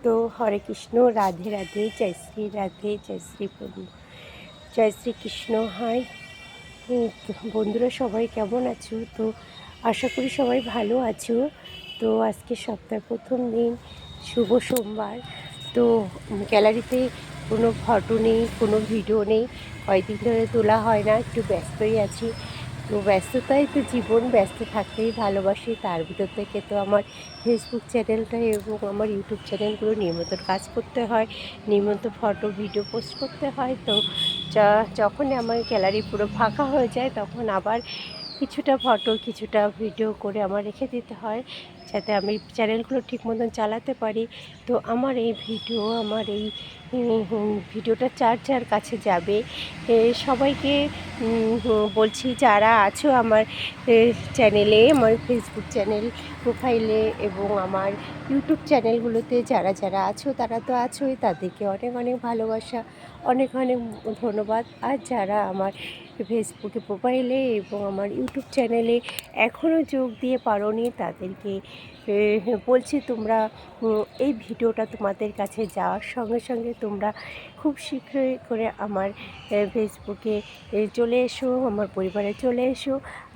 তো হরে কৃষ্ণ, রাধে রাধে, জয় শ্রী রাধে, জয় শ্রী প্রভু, জয় শ্রীকৃষ্ণ। হাই বন্ধুরা, সবাই কেমন আছো? তো আশা করি সবাই ভালো আছো। তো আজকে সপ্তাহের প্রথম দিন, শুভ সোমবার। তো গ্যালারিতে কোনো ফটো নেই, কোনো ভিডিও নেই, কয়েকদিন ধরে তোলা হয় না, একটু ব্যস্তই আছি। তো ব্যস্ততাই তো জীবন, ব্যস্ত থাকতেই ভালোবাসি। তার ভিতর থেকে তো আমার ফেসবুক চ্যানেলটা এবং আমার ইউটিউব চ্যানেলগুলো নিয়মিত কাজ করতে হয়, নিয়মিত ফটো ভিডিও পোস্ট করতে হয়। তো যখন আমার গ্যালারি পুরো ফাঁকা হয়ে যায়, তখন আবার কিছুটা ফটো কিছুটা ভিডিও করে আমার রেখে দিতে হয়, যাতে আমি চ্যানেলগুলো ঠিক মতন চালাতে পারি। তো আমার এই ভিডিওটা যার যার কাছে যাবে, সবাইকে বলছি, যারা আছো আমার চ্যানেলে, আমার ফেসবুক চ্যানেল প্রোফাইলে এবং আমার ইউটিউব চ্যানেলগুলোতে যারা যারা আছো, তারা তো আছোই, তাদেরকে অনেক অনেক ভালোবাসা, অনেক অনেক ধন্যবাদ। আর যারা আমার ফেসবুকে প্রোফাইলে এবং আমার ইউটিউব চ্যানেলে এখনও যোগ দিয়ে পারোনি, তাদেরকে বলছি, তোমরা এই ভিডিওটা তোমাদের কাছে যাওয়ার সঙ্গে সঙ্গে তোমরা খুব শীঘ্রই করে আমার ফেসবুকে চলে এসো, আমার পরিবারে চলে এসো।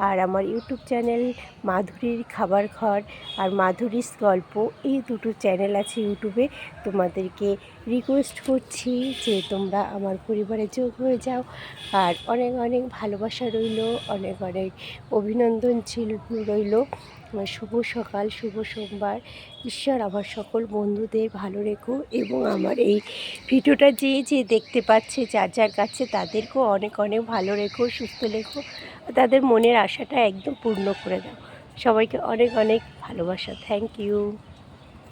আর আমার ইউটিউব চ্যানেল মাধুরীর খাবার ঘর আর মাধুরীর গল্প, এই দুটো চ্যানেল আছে ইউটিউবে। তোমাদেরকে রিকোয়েস্ট করছি যে তোমরা আমার পরিবারে যোগ হয়ে যাও। আর অনেক অনেক ভালোবাসা রইল, অনেক অনেক অভিনন্দন রইল। শুভ সকাল, শুভ সোমবার। ঈশ্বর আমার সকল বন্ধুদের ভালো রেখো এবং আমার এই ভিডিওটা যে যে দেখতে পাচ্ছে, যার যার কাছে, তাদেরকেও অনেক অনেক ভালো রেখো, সুস্থ রেখো, তাদের মনের আশাটা একদম পূর্ণ করে দাও। সবাইকে অনেক অনেক ভালোবাসা। Thank you.